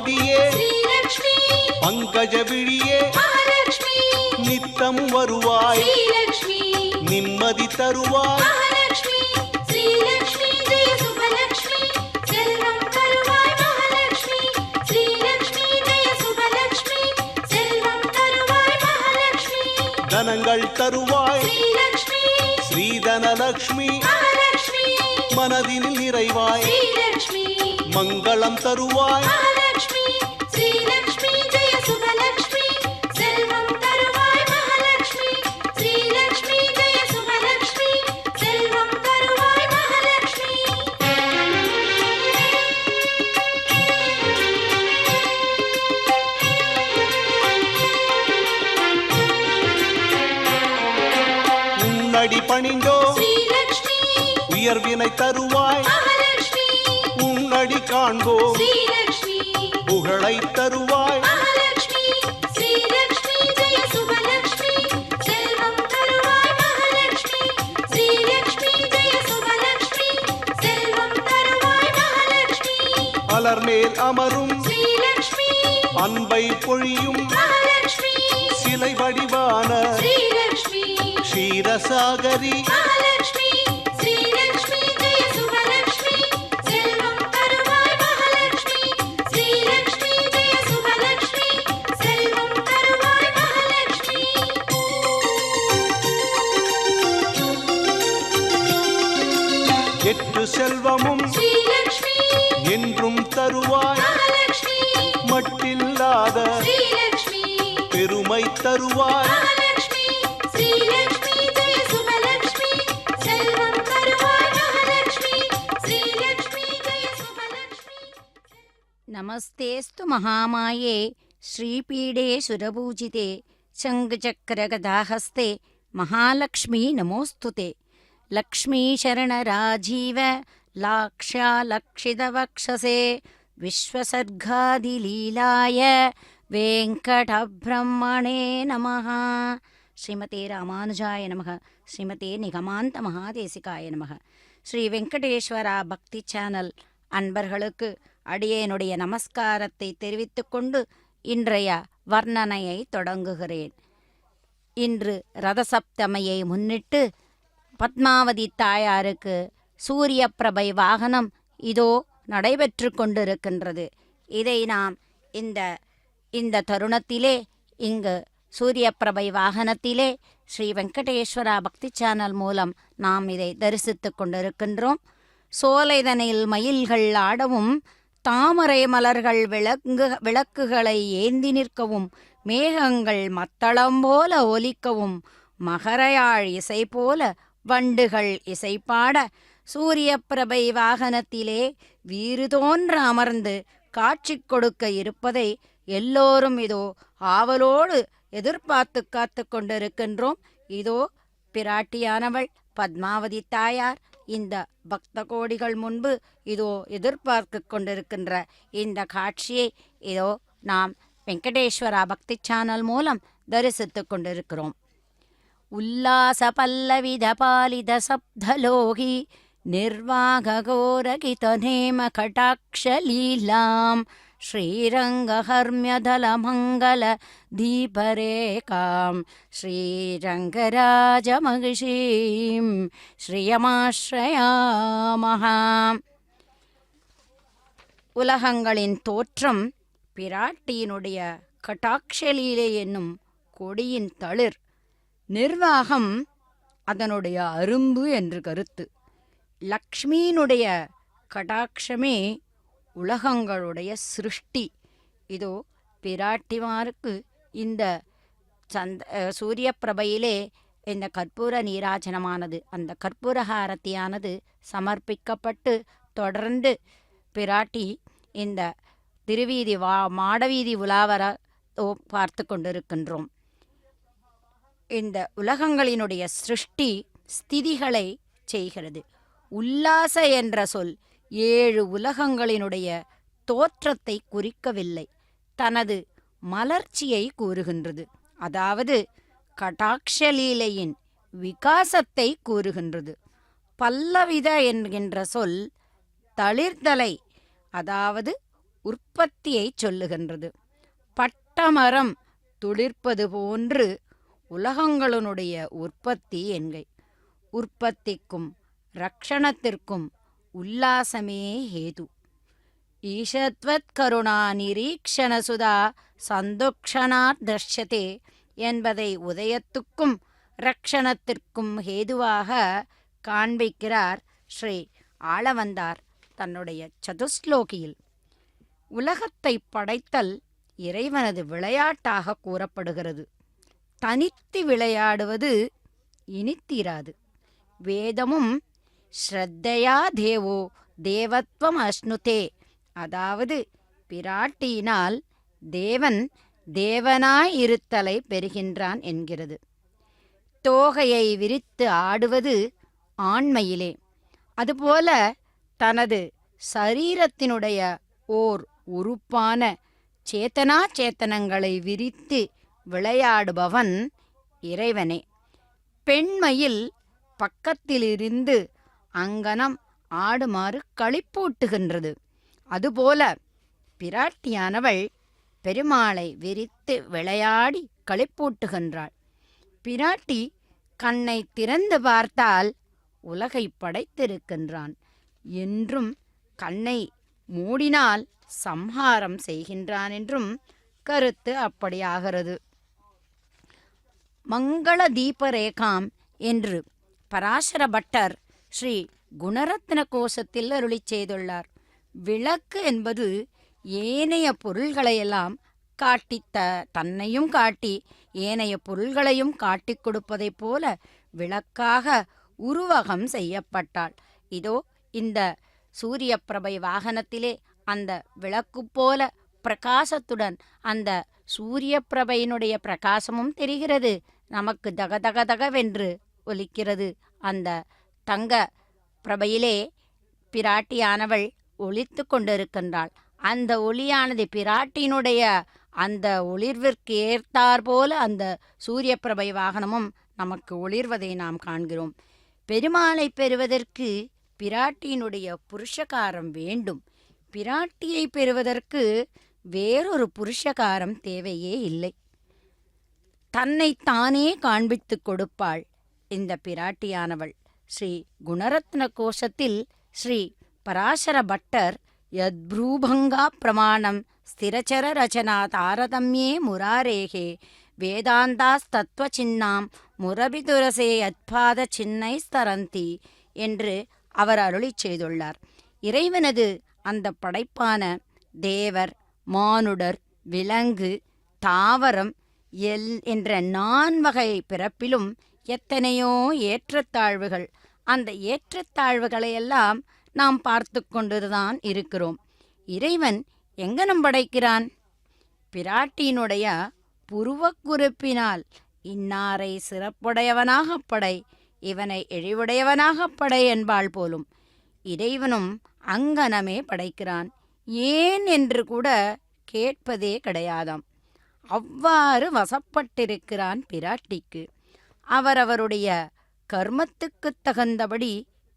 பத்மாவதியே பங்கஜ விழியே நித்தம் வருவாய் நிம்மதி தருவாய் தனங்கள் தருவாய் ஸ்ரீதனலக்ஷ்மி மனதில் நிறைவாய் மங்களம் தருவாய் உன்னடி பணிந்தோ உயர்வினை தருவாய் உன்னடி காண்போ புகழை தருவாய் அலர்மேல் அமரும் அன்பை பொழியும் சிலை வடிவான க்ஷீரசாகரி எட்டு செல்வமும் என்றும் தருவாய் மட்டில்லாத பெருமை தருவாய் நமஸ்தேஸ்து மகாமாயே ஸ்ரீபீடே சுரபூஜிதே சங்கச்சக்கரகதாஹஸ்தே மகாலக்ஷ்மி நமோஸ்துதே லக்ஷ்மீ சரணராஜீவ லாக்ஷ்யாலக்ஷிதவக்ஷசே விஸ்வசர்காதிலீலாய வெங்கடபிரம்மணே நமः. ஸ்ரீமதே ராமானுஜாய நமः. ஸ்ரீமதே நிகமாந்த மகாதேசிகாய நமः. ஸ்ரீ வெங்கடேஸ்வரா பக்தி சேனல் அன்பர்களுக்கு அடியேனுடைய நமஸ்காரத்தை தெரிவித்துக்கொண்டு இன்றைய வர்ணனையை தொடங்குகிறேன். இன்று ரதசப்தமியை முன்னிட்டு பத்மாவதி தாயாருக்கு சூரிய பிரபை வாகனம் இதோ நடைபெற்று கொண்டிருக்கின்றது. இதை நாம் இந்த தருணத்திலே இங்கு சூரிய பிரபை வாகனத்திலே ஸ்ரீ வெங்கடேஸ்வரா பக்தி சேனல் மூலம் நாம் இதை தரிசித்து கொண்டிருக்கின்றோம். சோலைதனில் மயில்கள் ஆடவும் தாமரை மலர்கள் விளக்குகளை ஏந்தி நிற்கவும் மேகங்கள் மத்தளம் போல ஒலிக்கவும் மகரையாழ் இசை போல வண்டுகள் இசைப்பாட சூரிய பிரபை வாகனத்திலே வீறு தோன்ற அமர்ந்து காட்சி கொடுக்க இருப்பதை எல்லோரும் இதோ ஆவலோடு எதிர்பார்த்து காத்து கொண்டிருக்கின்றோம். இதோ பிராட்டியானவள் பத்மாவதி தாயார் இந்த பக்த கோடிகள் முன்பு இதோ எதிர்பார்த்து கொண்டிருக்கின்ற இந்த காட்சியை இதோ நாம் வெங்கடேஸ்வரா பக்தி சேனல் மூலம் தரிசித்து கொண்டிருக்கிறோம். உல்லாச பல்லவித பாலித சப்தலோகி நிர்வாககோரகிதநேம கடாட்சலீலாம் ஸ்ரீரங்கஹர்ம்யதலமங்கல தீபரேகாம் ஸ்ரீரங்கராஜமகிஷீம் ஸ்ரீயமாஸ்ரயாமஹா. உலகங்களின் தோற்றம் பிராட்டியினுடைய கடாட்சலீலை என்னும் கொடியின் தளிர், நிர்வாகம் அதனுடைய அரும்பு என்று கருத்து. லக்ஷ்மியினுடைய கடாட்சமே உலகங்களுடைய சிருஷ்டி. இதோ பிராட்டிமாருக்கு இந்த சூரிய பிரபையிலே இந்த கற்பூர நீராஜனமானது, அந்த கற்பூரஹாரத்தியானது சமர்ப்பிக்கப்பட்டு தொடர்ந்து பிராட்டி இந்த திருவீதி மாடவீதி உலாவர பார்த்து கொண்டிருக்கின்றோம். இந்த உலகங்களினுடைய சிருஷ்டி ஸ்திதிகளை செய்கிறது. உல்லாச என்ற சொல் 7 உலகங்களினுடைய தோற்றத்தை குறிக்கவில்லை, தனது மலர்ச்சியை கூறுகின்றது. அதாவது கடாட்சலீலையின் விகாசத்தை கூறுகின்றது. பல்லவித என்கின்ற சொல் தளிர்தலை, அதாவது உற்பத்தியை சொல்லுகின்றது. பட்டமரம் துளிர்ப்பது போன்று உலகங்களுடைய உற்பத்தி என்கை. உற்பத்திக்கும் ரக்ஷணத்திற்கும் உல்லாசமே ஹேது. ஈஷத்வத் கருணா நிரீக்ஷணசுதா சந்துக்ஷணாத் தர்ஷதே என்பதை உதயத்துக்கும் ரக்ஷணத்திற்கும் ஹேதுவாக காண்பிக்கிறார் ஸ்ரீ ஆளவந்தார் தன்னுடைய சதுஸ்லோகியில். உலகத்தை படைத்தல் இறைவனது விளையாட்டாக கூறப்படுகிறது. தனித்து விளையாடுவது இனித்தீராது. வேதமும் ஸ்ரத்தையா தேவோ தேவத்வம் அஸ்னுதே, அதாவது பிராட்டியினால் தேவன் தேவனாய் இருத்தலை பெறுகின்றான் என்கிறது. தோகையை விரித்து ஆடுவது ஆண்மையிலே, அதுபோல தனது சரீரத்தினுடைய ஓர் உறுப்பான சேத்தனா சேத்தனங்களை விரித்து விளையாடுபவன் இறைவனே. பெண்மையில் பக்கத்திலிருந்து அங்கனம் ஆடுமாறு களிப்பூட்டுகின்றது. அதுபோல பிராட்டியானவள் பெருமாளை விரித்து விளையாடி களிப்பூட்டுகின்றாள். பிராட்டி கண்ணை திறந்து பார்த்தால் உலகை படைத்திருக்கின்றான் என்றும், கண்ணை மூடினால் சம்ஹாரம் செய்கின்றான் என்றும் கருத்து அப்படியாகிறது. மங்கள தீபரேகாம் என்று பராசர பட்டர் ஸ்ரீ குணரத்ன கோஷத்தில் அருளி செய்துள்ளார். விளக்கு என்பது ஏனைய பொருள்களையெல்லாம் காட்டி தன்னையும் காட்டி ஏனைய பொருள்களையும் காட்டிக் கொடுப்பதைப் போல விளக்காக உருவகம் செய்யப்பட்டாள். இதோ இந்த சூரிய பிரபை வாகனத்திலே அந்த விளக்கு போல பிரகாசத்துடன் அந்த சூரிய பிரபையினுடைய பிரகாசமும் தெரிகிறது. நமக்கு தகதகதகவென்று ஒலிக்கிறது. அந்த தங்க பிரபையிலே பிராட்டியானவள் ஒளித்து கொண்டிருக்கின்றாள். அந்த ஒளியானது பிராட்டியினுடைய அந்த ஒளிர்விற்கு ஏற்றார் போல அந்த சூரிய பிரபை வாகனமும் நமக்கு ஒளிர்வதை நாம் காண்கிறோம். பெருமாளை பெறுவதற்கு பிராட்டியினுடைய புருஷகாரம் வேண்டும். பிராட்டியை பெறுவதற்கு வேறொரு புருஷகாரம் தேவையே இல்லை. தன்னை தானே காண்பித்து கொடுப்பாள் இந்த பிராட்டியானவள். ஸ்ரீ குணரத்ன கோஷத்தில் ஸ்ரீ பராசர பட்டர் யத்ப்ரூபங்கா பிரமாணம் ஸ்திரச்சர ரச்சனா தாரதம்யே முராரேகே வேதாந்தாஸ்தத்வ சின்னாம் முரபிதுரசே யத்பாத சின்னை ஸ்தரந்தி என்று அவர் அருளி செய்துள்ளார். இறைவனது அந்த படைப்பான தேவர், மானுடர், விலங்கு, தாவரம் என்ற 4 வகை பிறப்பிலும் எத்தனையோ ஏற்றத்தாழ்வுகள். அந்த ஏற்றத்தாழ்வுகளையெல்லாம் நாம் பார்த்து கொண்டுதான் இருக்கிறோம். இறைவன் எங்கனம் படைக்கிறான்? பிராட்டியினுடைய புருவக்குறிப்பினால் இன்னாரை சிறப்புடையவனாகப் படை, இவனை இழிவுடையவனாகப் படை என்பாள் போலும். இறைவனும் அங்கனமே படைக்கிறான். ஏன் என்று கூட கேட்பதே கிடையாதாம். அவ்வாறு வசப்பட்டிருக்கிறான் பிராட்டிக்கு. அவரவருடைய கர்மத்துக்குத் தகுந்தபடி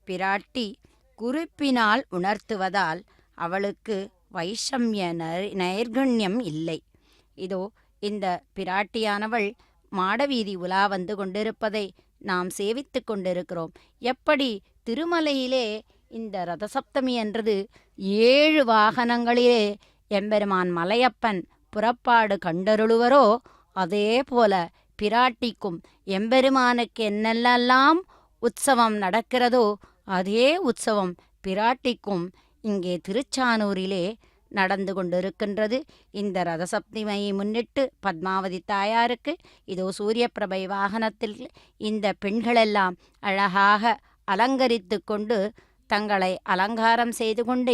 பிராட்டி குறிப்பினால் உணர்த்துவதால் அவளுக்கு வைஷமிய நைர்கண்யம் இல்லை. இதோ இந்த பிராட்டியானவள் மாடவீதி உலா வந்து கொண்டிருப்பதை நாம் சேவித்து கொண்டிருக்கிறோம். எப்படி திருமலையிலே இந்த ரதசப்தமி என்றது 7 வாகனங்களிலே எம்பெருமான் மலையப்பன் புறப்பாடு கண்டருளுவரோ, அதே போல பிராட்டிக்கும் எம்பெருமானுக்கு என்னெல்லாம் உற்சவம் நடக்கிறதோ அதே உற்சவம் பிராட்டிக்கும் இங்கே திருச்சானூரிலே நடந்து கொண்டிருக்கின்றது. இந்த ரதசப்தமியை முன்னிட்டு பத்மாவதி தாயாருக்கு இதோ சூரிய பிரபை வாகனத்தில் இந்த பெண்களெல்லாம் அழகாக அலங்கரித்து கொண்டு தங்களை அலங்காரம் செய்து கொண்டு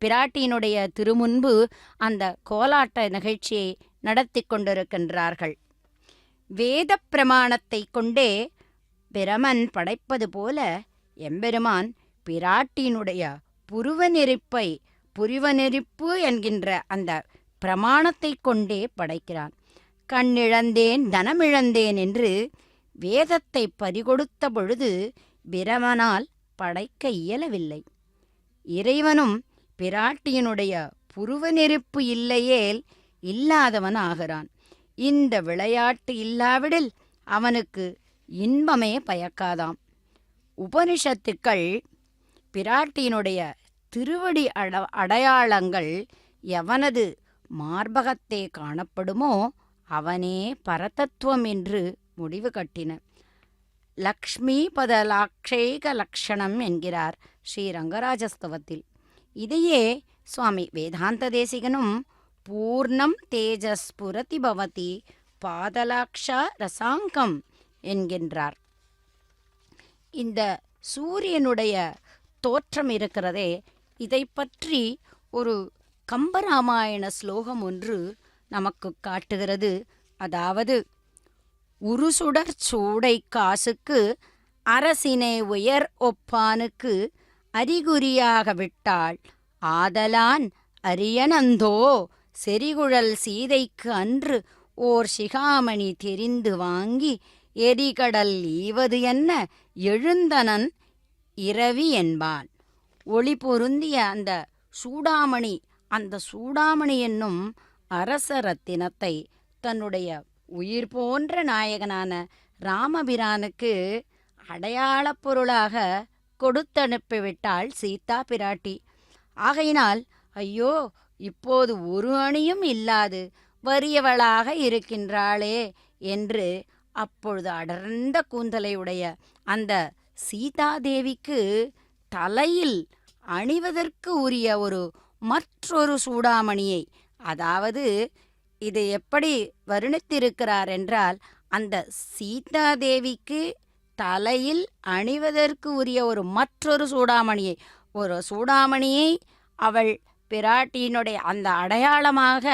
பிராட்டியினுடைய திருமுன்பு அந்த கோலாட்ட நிகழ்ச்சியை நடத்தி கொண்டிருக்கின்றார்கள். வேத பிரமாணத்தை கொண்டே பிரமன் படைப்பது போல எம்பெருமான் பிராட்டியினுடைய புருவநெறிப்பு என்கின்ற அந்த பிரமாணத்தை கொண்டே படைக்கிறான். கண்ணிழந்தேன் தனமிழந்தேன் என்று வேதத்தை பறிகொடுத்த பொழுது பிரமனால் படைக்க இயலவில்லை. இறைவனும் பிராட்டியினுடைய புருவ நெருப்பு இல்லையேல் இல்லாதவன் ஆகிறான். இந்த விளையாட்டு இல்லாவிடில் அவனுக்கு இன்பமே பயக்காதாம். உபனிஷத்துக்கள் பிராட்டியினுடைய திருவடி அடையாளங்கள் எவனது மார்பகத்தே காணப்படுமோ அவனே பரதத்துவம் என்று முடிவு கட்டின. லக்ஷ்மி பதலாக்ஷேக லக்ஷணம் என்கிறார் ஸ்ரீ ரங்கராஜஸ்தவத்தில். இதையே சுவாமி வேதாந்த தேசிகனும் பூர்ணம் தேஜஸ்புரதி பவதி பாதலாக்ஷா ரசாங்கம் என்கின்றார். இந்த சூரியனுடைய தோற்றம் இருக்கிறதே, இதை பற்றி ஒரு கம்பராமாயண ஸ்லோகம் ஒன்று நமக்கு காட்டுகிறது. அதாவது, உருசுடர் சூடை காசுக்கு அரசினை உயர் ஒப்பானுக்கு அறிகுறியாக விட்டாள் ஆதலான் அரியனந்தோ செறிகுழல் சீதைக்கு அன்று ஓர் சிகாமணி தெரிந்து வாங்கி எரிகடல் ஈவது என்ன எழுந்தனன் இரவி என்பான். ஒளி பொருந்திய அந்த சூடாமணி, அந்த சூடாமணி என்னும் அரச ரத்தினத்தை தன்னுடைய உயிர் போன்ற நாயகனான ராமபிரானுக்கு அடையாளப் பொருளாக கொடுத்தனுப்பிவிட்டாள் சீதா பிராட்டி. ஆகையினால், ஐயோ, இப்போது ஒரு அணியும் இல்லாது வறியவளாக இருக்கின்றாளே என்று அப்பொழுது அடர்ந்த கூந்தலையுடைய அந்த சீதாதேவிக்கு தலையில் அணிவதற்கு உரிய மற்றொரு சூடாமணியை, அதாவது இது எப்படி வர்ணித்திருக்கிறார் என்றால், அந்த சீதாதேவிக்கு தலையில் அணிவதற்கு உரிய மற்றொரு சூடாமணியை அவள் பிராட்டியினுடைய அந்த அடையாளமாக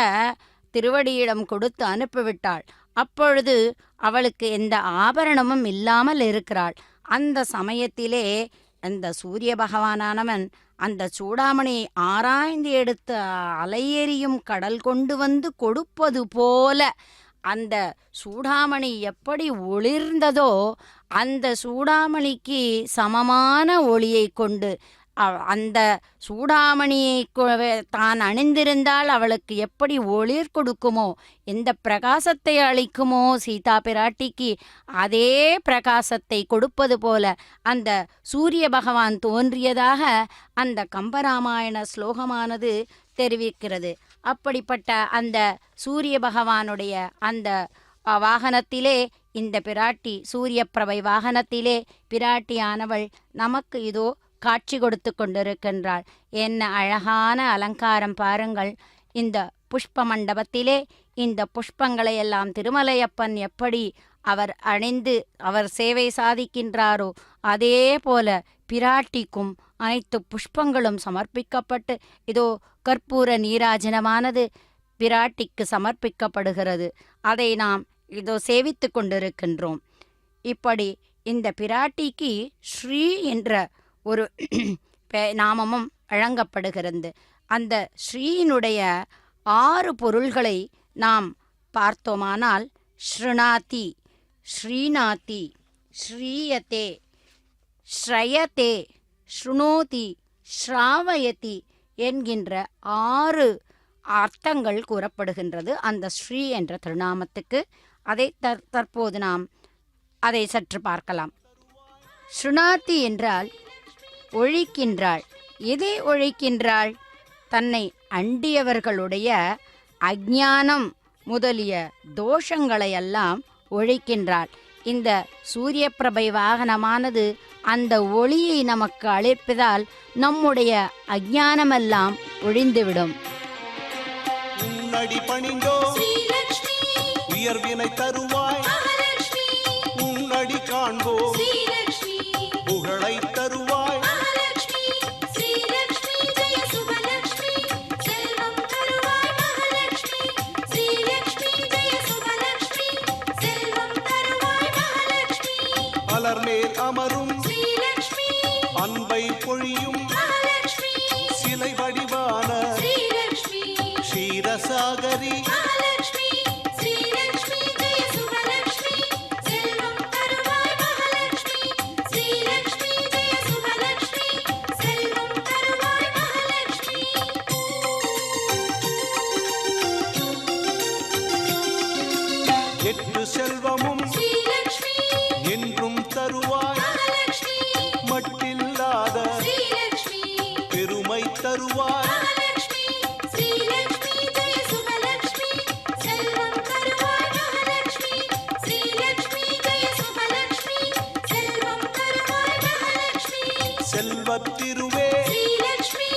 திருவடியிடம் கொடுத்து அனுப்பிவிட்டாள். அப்பொழுது அவளுக்கு எந்த ஆபரணமும் இல்லாமல் இருக்கிறாள். அந்த சமயத்திலே அந்த சூரிய பகவானானவன் அந்த சூடாமணியை ஆராய்ந்து எடுத்து அலையெறியும் கடல் கொண்டு வந்து கொடுப்பது போல அந்த சூடாமணி எப்படி ஒளிர்ந்ததோ அந்த சூடாமணிக்கு சமமான ஒளியை கொண்டு அந்த சூடாமணியை தான் அணிந்திருந்தால் அவளுக்கு எப்படி ஒளிர் கொடுக்குமோ, எந்த பிரகாசத்தை அளிக்குமோ சீதா பிராட்டிக்கு, அதே பிரகாசத்தை கொடுப்பது போல அந்த சூரிய பகவான் தோன்றியதாக அந்த கம்பராமாயண ஸ்லோகமானது தெரிவிக்கிறது. அப்படிப்பட்ட அந்த சூரிய பகவானுடைய அந்த வாகனத்திலே இந்த பிராட்டி, சூரிய பிரபை வாகனத்திலே பிராட்டியானவள் நமக்கு இதோ காட்சி கொடுத்து கொண்டிருக்கின்றாள். என்ன அழகான அலங்காரம் பாருங்கள்! இந்த புஷ்ப மண்டபத்திலே இந்த புஷ்பங்களை எல்லாம் திருமலையப்பன் எப்படி அவர் அணிந்து அவர் சேவை சாதிக்கின்றாரோ அதே போல பிராட்டிக்கும் அனைத்து புஷ்பங்களும் சமர்ப்பிக்கப்பட்டு இதோ கற்பூர நீராஜனமானது பிராட்டிக்கு சமர்ப்பிக்கப்படுகிறது. அதை நாம் இதோ சேவித்து கொண்டிருக்கின்றோம். இப்படி இந்த பிராட்டிக்கு ஸ்ரீ என்ற ஒரு நாமமும் வழங்கப்படுகிறது. அந்த ஸ்ரீயினுடைய 6 பொருள்களை நாம் பார்த்தோமானால், ஸ்ருணாதி, ஸ்ரீநாதி, ஸ்ரீயதே, ஸ்ரயதே, ஸ்ருணோதி, ஸ்ராவயதி என்கின்ற 6 அர்த்தங்கள் கூறப்படுகின்றது அந்த ஸ்ரீ என்ற திருநாமத்துக்கு. அதை தற்போது நாம் அதை சற்று பார்க்கலாம். ஸ்ருணாதி என்றால் ஒழிக்கின்றாள். எதை ஒழிக்கின்றாள்? தன்னை அண்டியவர்களுடைய அஞ்ஞானம் முதலிய தோஷங்களையெல்லாம் ஒழிக்கின்றாள். இந்த சூரிய பிரபை வாகனமானது அந்த ஒளியை நமக்கு அளிப்பதால் நம்முடைய அஞ்ஞானமெல்லாம் ஒழிந்துவிடும். உன்னடி பணிந்தோ உயர்வினை தருவாய், உன்னடி காண்போ புகழை தருவாய். அலர்மேல் அமரும் அன்பை பொழியும் சிலை வடிவான க்ஷீரசாகரி குலத்திருவே ஸ்ரீலக்ஷ்மி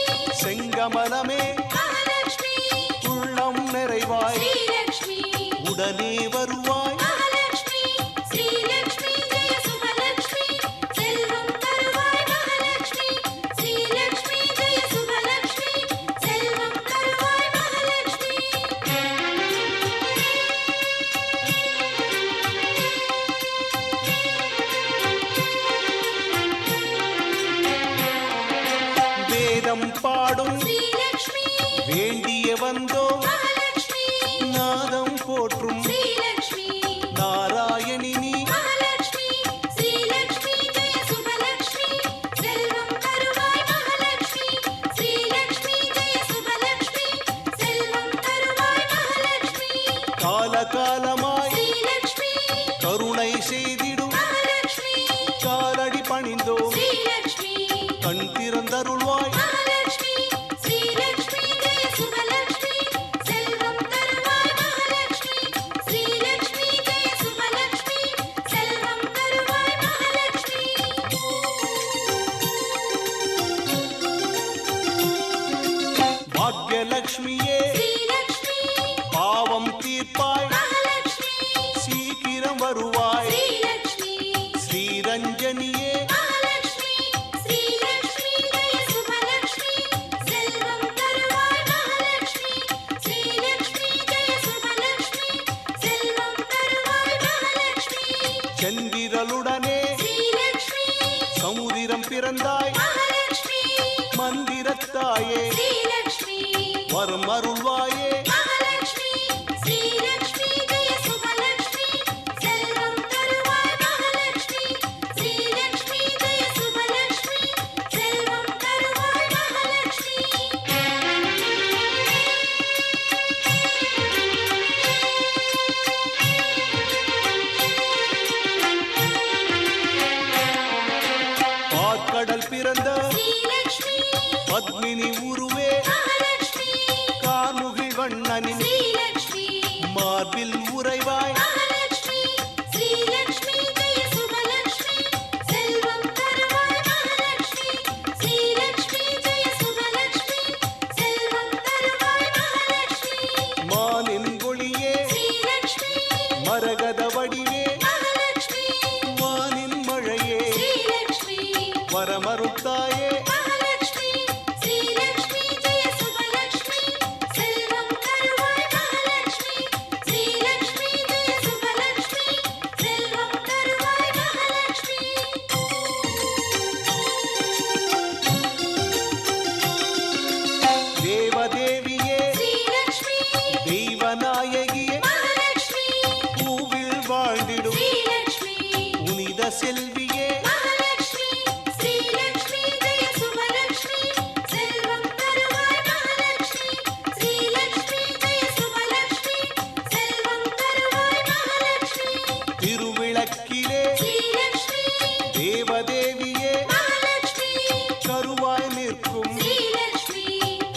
செங்கமலமே மகாலட்சுமி உள்ளம் நிறைவாய் ஸ்ரீலக்ஷ்மி உடனே வருவாய் மகாலட்சுமி ஸ்ரீலக்ஷ்மி ஜெய சுபலக்ஷ்மி செல்வம் தருவாய் மகாலட்சுமி ஸ்ரீலக்ஷ்மி ஜெய சுபலக்ஷ்மி செல்வம் தருவாய் மகாலட்சுமி வேதம் பாடும் ஸ்ரீலக்ஷ்மி வேண்டிய வந்தோம் மகாலட்சுமி நாதம் போற்றும் ஸ்ரீலக்ஷ்மி நாராயணி நீ மகாலட்சுமி ஸ்ரீலக்ஷ்மி ஜெய சுபலக்ஷ்மி செல்வம் தருவாய் மகாலட்சுமி ஸ்ரீலக்ஷ்மி ஜெய சுபலக்ஷ்மி செல்வம் தருவாய் மகாலட்சுமி காலகாலமாய் ஸ்ரீலக்ஷ்மி கருணை செய்திடும் மகாலட்சுமி காலடி பணிந்தோம் ஸ்ரீலக்ஷ்மி கண் திறந்தருள்வாய் மகாலட்சுமி ஸ்ரீலக்ஷ்மி ஜெய சுபலக்ஷ்மி செல்வம் தருவாய் மகாலட்சுமி ஸ்ரீலக்ஷ்மி ஜெய சுபலக்ஷ்மி செல்வம் தருவாய் மகாலட்சுமி பாக்யலட்சுமியே ஸ்ரீலக்ஷ்மி பாவம் தீர்ப்பாய் மகாலட்சுமி சீக்கிரம் வருவாய் ஸ்ரீலக்ஷ்மி ஸ்ரீரஞ்சனியே மகாலட்சுமி ஸ்ரீலக்ஷ்மி ஜெய சுபலக்ஷ்மி செல்வம் தருவாய் மகாலட்சுமி ஸ்ரீலக்ஷ்மி ஜெய சுபலக்ஷ்மி செல்வம் தருவாய் மகாலட்சுமி செந்திரலுடனே ஸ்ரீலக்ஷ்மி சமுதிரம் பிறந்தாய் மகாலட்சுமி மந்திரத்தாயே ஸ்ரீலக்ஷ்மி வரும் அருள்வாயே மகாலட்சுமி ஸ்ரீலக்ஷ்மி ஜெய சுபலக்ஷ்மி செல்வம் தருவாய் மகாலட்சுமி ஸ்ரீலக்ஷ்மி ஜெய சுபலக்ஷ்மி செல்வம் தருவாய் மகாலட்சுமி பாற்கடல் பிறந்த ஸ்ரீலக்ஷ்மி பத்மினி உருவே மகாலட்சுமி கார்முகில் வண்ணனின் ஸ்ரீலக்ஷ்மி மார்பில் உறைவாய் மகாலட்சுமி ஸ்ரீலக்ஷ்மி ஜெய சுபலக்ஷ்மி செல்வம் தருவாய் மகாலட்சுமி ஸ்ரீலக்ஷ்மி ஜெய சுபலக்ஷ்மி செல்வம் தருவாய் மகாலட்சுமி மானின் ஒளியே ஸ்ரீலக்ஷ்மி மரகத வடிவே மகாலட்சுமி வானின் மழையே ஸ்ரீலக்ஷ்மி வரமருத்தாயே மகாலட்சுமி ஸ்ரீலக்ஷ்மி ஜெய சுபலக்ஷ்மி செல்வம் தருவாய் மகாலட்சுமி ஸ்ரீலக்ஷ்மி ஜெய சுபலக்ஷ்மி செல்வம் தருவாய் மகாலட்சுமி தேவதேவியே ஸ்ரீலக்ஷ்மி தெய்வநாயகியே மகாலட்சுமி பூவில் வாழ்ந்திடும் ஸ்ரீலக்ஷ்மி புனித செல்வியே மகாலட்சுமி ஸ்ரீலக்ஷ்மி ஜெய சுபலக்ஷ்மி செல்வம் தருவாய் மகாலட்சுமி ஸ்ரீலக்ஷ்மி ஜெய சுபலக்ஷ்மி செல்வம் தருவாய் மகாலட்சுமி திருவிளக்கிலே ஸ்ரீலக்ஷ்மி தேவதேவியே மகாலட்சுமி கருவாய் நிற்கும் ஸ்ரீலக்ஷ்மி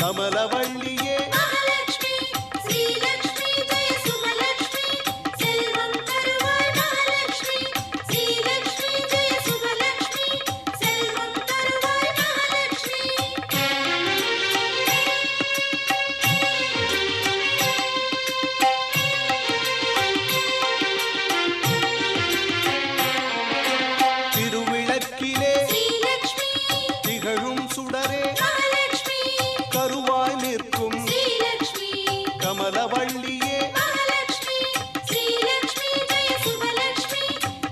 கமலவள்ளியே மகாலட்சுமி ஸ்ரீலக்ஷ்மி ஜெய சுபலக்ஷ்மி செல்வம் தருவாய் மகாலட்சுமி ஸ்ரீலக்ஷ்மி ஜெய சுபலக்ஷ்மி செல்வம் தருவாய் மகாலட்சுமி திருவிளக்கிலே ஸ்ரீலக்ஷ்மி திகழும் சுடரே மகாலட்சுமி கருவாய் நிற்கும் ஸ்ரீலக்ஷ்மி கமலவள்ளியே மகாலட்சுமி ஸ்ரீலக்ஷ்மி ஜெய சுபலக்ஷ்மி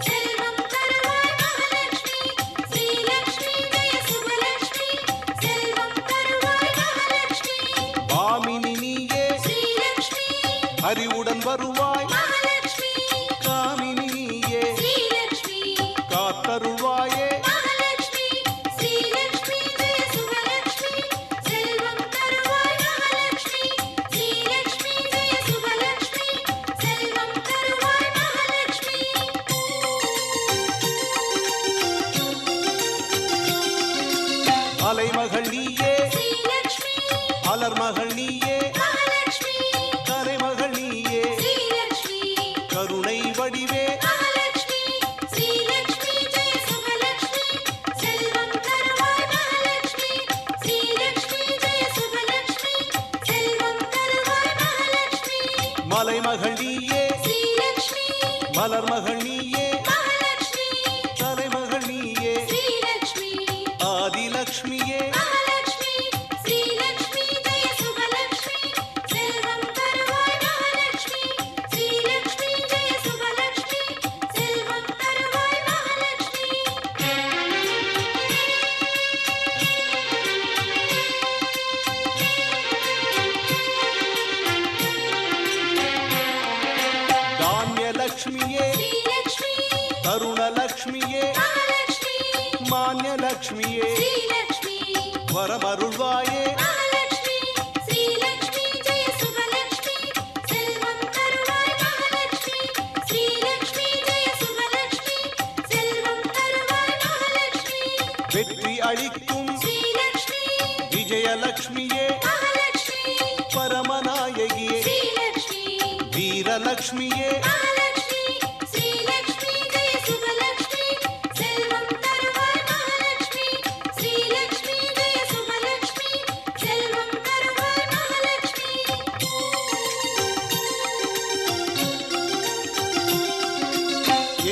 செல்வம் தருவாய் மகாலட்சுமி ஸ்ரீலக்ஷ்மி ஜெய சுபலக்ஷ்மி செல்வம் தருவாய் மகாலட்சுமி பாமினி நீயே ஸ்ரீலக்ஷ்மி அறிவுடன் வருவாய் மகாலட்சுமி காமினி நீயே ஸ்ரீலக்ஷ்மி காத்தருள்வாயே மகாலட்சுமி ஸ்ரீலக்ஷ்மி ஜெய சுபலக்ஷ்மி செல்வம் தருவாய் மகாலட்சுமி ஸ்ரீலக்ஷ்மி ஜெய சுபலக்ஷ்மி செல்வம் தருவாய் மகாலட்சுமி அலைமகள் நீயே ஸ்ரீலக்ஷ்மி அலர்மகள் நீயே மகாலட்சுமி கலைமகள் நீயே ஸ்ரீலக்ஷ்மி கருணை வடிவே மகாலட்சுமி ஸ்ரீலக்ஷ்மி ஜெய சுபலக்ஷ்மி செல்வம் தருவாய் மகாலட்சுமி மலைமகள் நீயே ஸ்ரீலக்ஷ்மி மலர் மகள் நீயே மகாலட்சுமி தலைமகள் நீயே ஸ்ரீலக்ஷ்மி ஆதிலக்ஷ்மியே மகாலட்சுமி ஸ்ரீலக்ஷ்மி ஜெய சுபலக்ஷ்மி செல்வம் தருவாய் மகாலட்சுமி ஸ்ரீலக்ஷ்மி ஜெய சுபலக்ஷ்மி செல்வம் தருவாய் மகாலட்சுமி தானியலக்ஷ்மியே ஸ்ரீலக்ஷ்மி தருணலக்ஷ்மியே மகாலட்சுமி மான்யலக்ஷ்மியே ஸ்ரீலக்ஷ்மி வரமருள்வாயே மகாலட்சுமி ஸ்ரீலக்ஷ்மி ஜெய சுபலக்ஷ்மி செல்வம் தருவாய் மகாலட்சுமி ஸ்ரீலக்ஷ்மி ஜெய சுபலக்ஷ்மி செல்வம் தருவாய் மகாலட்சுமி வெற்றி அளிக்கும் ஸ்ரீலக்ஷ்மி விஜயலக்ஷ்மியே மகாலட்சுமி பரமநாயகியே ஸ்ரீலக்ஷ்மி வீரலக்ஷ்மியே மகாலட்சுமி ஸ்ரீலக்ஷ்மி ஜெய சுபலக்ஷ்மி செல்வம் தருவாய் மகாலட்சுமி ஸ்ரீலக்ஷ்மி ஜெய சுபலக்ஷ்மி செல்வம் தருவாய் மகாலட்சுமி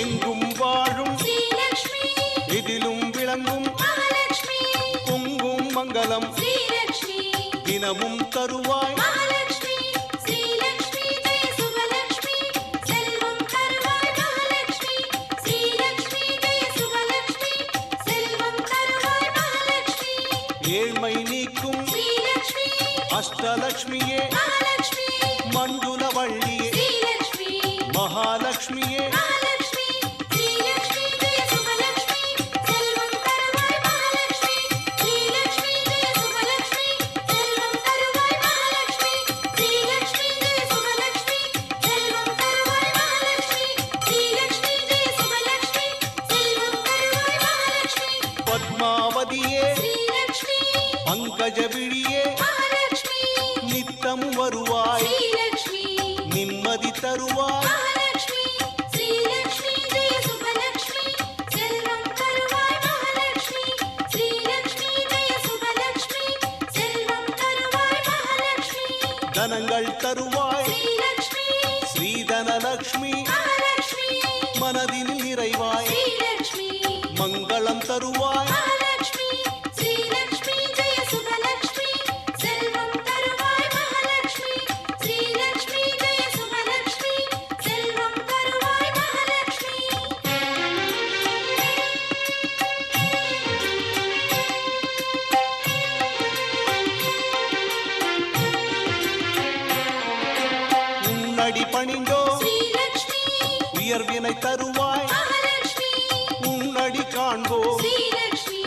எங்கும் வாழும் ஸ்ரீலக்ஷ்மி இதிலும் விளங்கும் மகாலட்சுமி பொங்கும் மங்களம் ஸ்ரீலக்ஷ்மி தினமும் தருவாய் மகாலட்சுமி ஸ்ரீலக்ஷ்மி ஜெய சுபலக்ஷ்மி செல்வம் தருவாய் மகாலட்சுமி ஸ்ரீலக்ஷ்மி ஜெய சுபலக்ஷ்மி செல்வம் தருவாய் மகாலட்சுமி ஏழ்மை நீக்கும் ஸ்ரீலக்ஷ்மி அஷ்டலக்ஷ்மியே மகாலட்சுமி மண்டுலவள்ளியே ஸ்ரீலக்ஷ்மி மகாலட்சுமியே மகாலட்சுமி ஸ்ரீலக்ஷ்மி ஜெய சுபலக்ஷ்மி செல்வம் தருவாய் மகாலட்சுமி ஸ்ரீலக்ஷ்மி ஜெய சுபலக்ஷ்மி செல்வம் தருவாய் மகாலட்சுமி ஸ்ரீலக்ஷ்மி ஜெய சுபலக்ஷ்மி செல்வம் தருவாய் மகாலட்சுமி ஸ்ரீலக்ஷ்மி ஜெய சுபலக்ஷ்மி செல்வம் தருவாய் மகாலட்சுமி பத்மாவதியே ஸ்ரீலக்ஷ்மி பங்கஜவிழியே மகாலட்சுமி நித்தமும் வருவாய் ஸ்ரீலக்ஷ்மி நிம்மதி தருவாய் மகாலட்சுமி ஸ்ரீலக்ஷ்மி ஜெய சுபலக்ஷ்மி செல்வம் தருவாய் மகாலட்சுமி ஸ்ரீலக்ஷ்மி ஜெய சுபலக்ஷ்மி செல்வம் தருவாய் மகாலட்சுமி தனங்கள் தருவாய் ஸ்ரீலக்ஷ்மி ஸ்ரீதனலக்ஷ்மி மகாலட்சுமி மனதினில் நிறைவாய் ஸ்ரீலக்ஷ்மி மங்களம் தருவாய் மகாலட்சுமி ஸ்ரீலக்ஷ்மி ஜெய சுபலக்ஷ்மி செல்வம் தருவாய் மகாலட்சுமி ஸ்ரீலக்ஷ்மி ஜெய சுபலக்ஷ்மி செல்வம் தருவாய் மகாலட்சுமி உன்னடி பணிந்தோ ஸ்ரீலக்ஷ்மி உயர்வினை தருவாய் மகாலட்சுமி உன்னடி காண்போ ஸ்ரீலக்ஷ்மி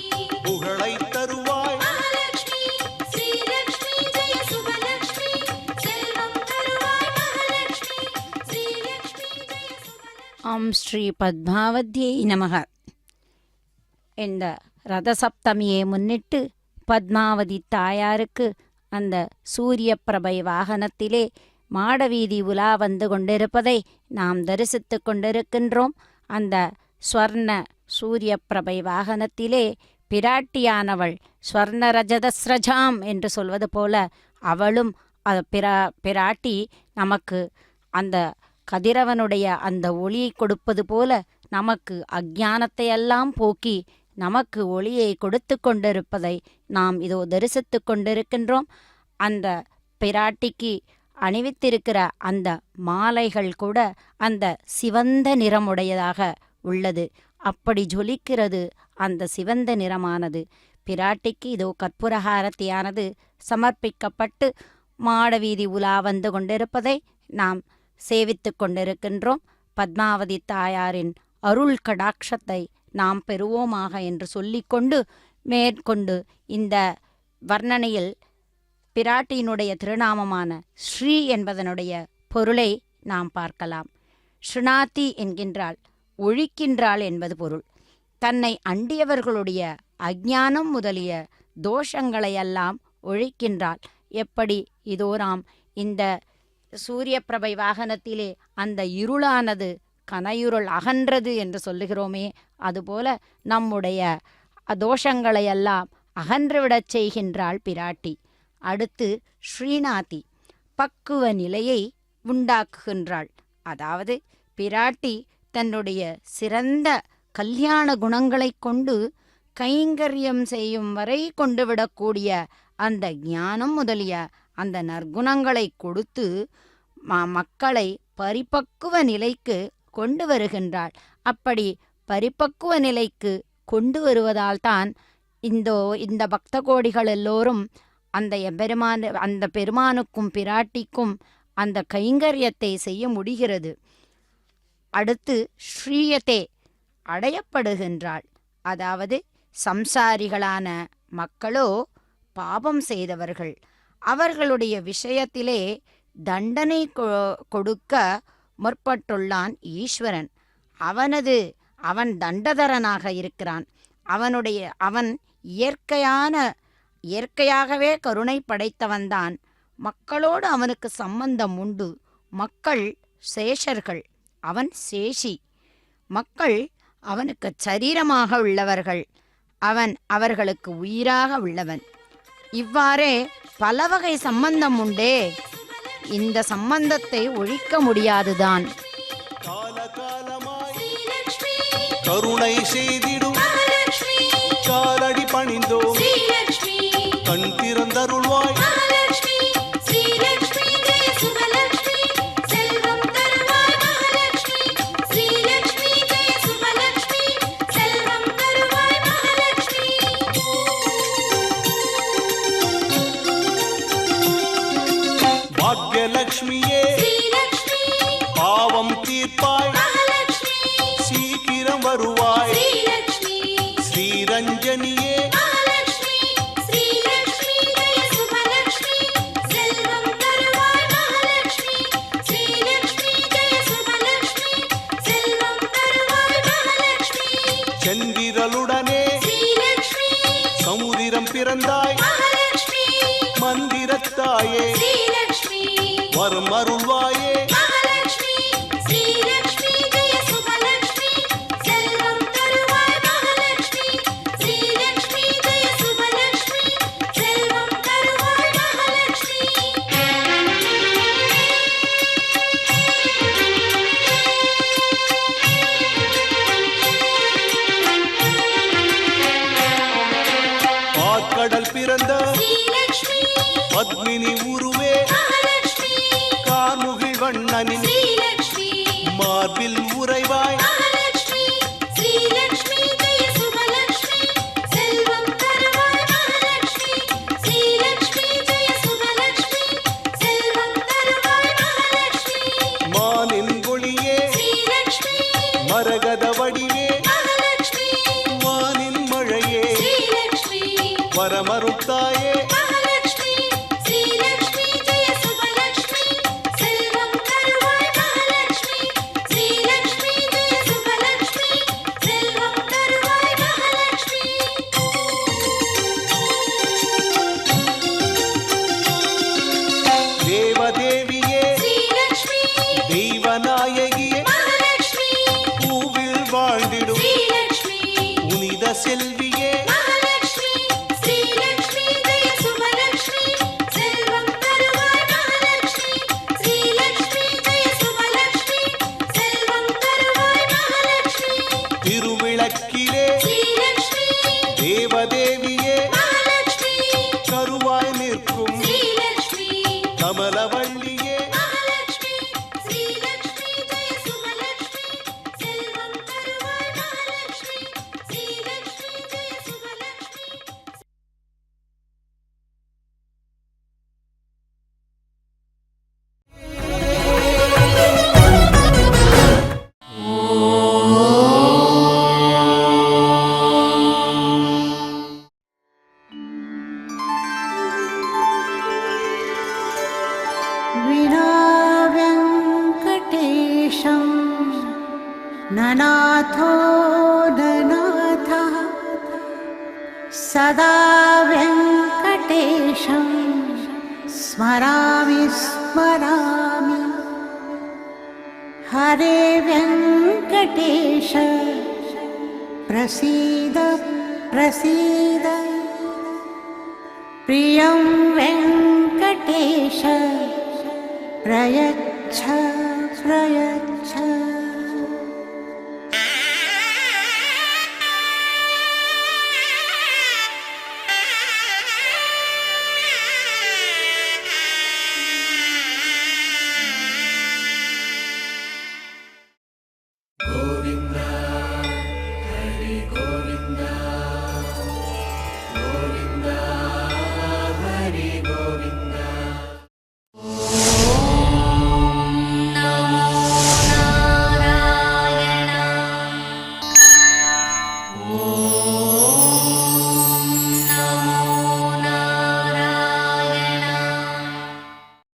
புகழை தருவாய் மகாலட்சுமி ஸ்ரீலக்ஷ்மி ஜெய சுபலக்ஷ்மி செல்வம் தருவாய் மகாலட்சுமி ஸ்ரீலக்ஷ்மி ஜெய சுபலக்ஷ்மி ஓம் ஸ்ரீ பத்மாவத்யை நமக. இந்த ரதசப்தமியை முன்னிட்டு பத்மாவதி தாயாருக்கு அந்த சூரிய பிரபை வாகனத்திலே மாடவீதி உலா வந்து கொண்டிருப்பதை நாம் தரிசித்து கொண்டிருக்கின்றோம். அந்த ஸ்வர்ண சூரிய பிரபை வாகனத்திலே பிராட்டியானவள் ஸ்வர்ண ரஜதஸ்ரஜாம் என்று சொல்வது போல அவளும் பிராட்டி நமக்கு அந்த கதிரவனுடைய அந்த ஒளியை கொடுப்பது போல நமக்கு அஞ்ஞானத்தையெல்லாம் போக்கி நமக்கு ஒளியை கொடுத்து கொண்டிருப்பதை நாம் இதோ தரிசித்து கொண்டிருக்கின்றோம். அந்த பிராட்டிக்கு அணிவித்திருக்கிற அந்த மாலைகள் கூட அந்த சிவந்த நிறமுடையதாக உள்ளது. அப்படி ஜொலிக்கிறது அந்த சிவந்த நிறமானது. பிராட்டிக்கு இதோ கற்பூரஹாரத்தியானது சமர்ப்பிக்கப்பட்டு மாடவீதி உலா வந்து கொண்டிருப்பதை நாம் சேவித்து கொண்டிருக்கின்றோம். பத்மாவதி தாயாரின் அருள் கடாட்சத்தை நாம் பெறுவோமாக என்று சொல்லிக்கொண்டு மேற்கொண்டு இந்த வர்ணனையில் பிராட்டியினுடைய திருநாமமான ஸ்ரீ என்பதனுடைய பொருளை நாம் பார்க்கலாம். ஸ்ருணாதி என்கின்றாள், ஒழிக்கின்றாள் என்பது பொருள். தன்னை அண்டியவர்களுடைய அஞ்ஞானம் முதலிய தோஷங்களையெல்லாம் ஒழிக்கின்றாள். எப்படி இதோ நாம் இந்த சூரிய பிரபை வாகனத்திலே அந்த இருளானது கனையுருள் அகன்றது என்று சொல்லுகிறோமே, அதுபோல நம்முடைய தோஷங்களையெல்லாம் அகன்றுவிடச் செய்கின்றாள் பிராட்டி. அடுத்து ஸ்ரீநாதி, பக்குவ நிலையை உண்டாக்குகின்றாள். அதாவது பிராட்டி தன்னுடைய சிறந்த கல்யாண குணங்களைக் கொண்டு கைங்கரியம் செய்யும் வரை கொண்டு விடக்கூடிய அந்த ஞானம் முதலிய அந்த நற்குணங்களை கொடுத்து மக்களை பரிபக்குவ நிலைக்கு கொண்டு வருகின்றாள். அப்படி பரிபக்குவ நிலைக்கு கொண்டு வருவதால்தான் இந்த பக்த கோடிகள் எல்லோரும் அந்த பெருமானுக்கும் பிராட்டிக்கும் அந்த கைங்கரியத்தை செய்ய முடிகிறது. அடுத்து ஸ்ரீயதே அடையப்படுகின்றாள். அதாவது சம்சாரிகளான மக்களோ பாபம் செய்தவர்கள். அவர்களுடைய விஷயத்திலே தண்டனை கொடுக்க முற்பட்டுள்ளான் ஈஸ்வரன். அவன் தண்டதரனாக இருக்கிறான். அவன் இயற்கையாகவே கருணை படைத்தவன்தான். மக்களோடு அவனுக்கு சம்பந்தம் உண்டு. மக்கள் சேஷர்கள், அவன் சேஷி. மக்கள் அவனுக்கு சரீரமாக உள்ளவர்கள், அவன் அவர்களுக்கு உயிராக உள்ளவன். இவ்வாறே பல வகை சம்பந்தம் உண்டே. இந்த சம்பந்தத்தை ஒழிக்க முடியாதுதான். காலகாலமாய் கருணை செய்திடும் காலடி பணிந்தோம் கண் திறந்தருள்வாய் பாக்யலட்சுமியே பாவம் தீர்ப்பாய் சீக்கிரம் வருவாய் ஸ்ரீரஞ்சனியே செந்திரலுடனே சமுதிரம் பிறந்தாய் மந்திரத்தாயே வரும் அருள்வாயே ஆற்கடல் பிறந்த பத்மினி உருவே கார்முகில் வண்ணனின் மார்பில் உறைவாய் மானின் ஒளியே மரகத வடிவே வானின் மழையே வரமருத்தாயே தேவதேவியே தெய்வநாயகியே பூவில் வாழ்ந்திடும் புனித செல்வியே திருவிளக்கிலே தேவதேவியே கருவாய் நிற்கும் கமலவள்ளியே विना वेङ्कटेशं ननाथो ननाथः सदा वेङ्कटेशं स्मरामि स्मरामि हरे वेङ्कटेश प्रसीद प्रसीद प्रियं वेङ्कटेश प्रयच्छ प्रयच्छ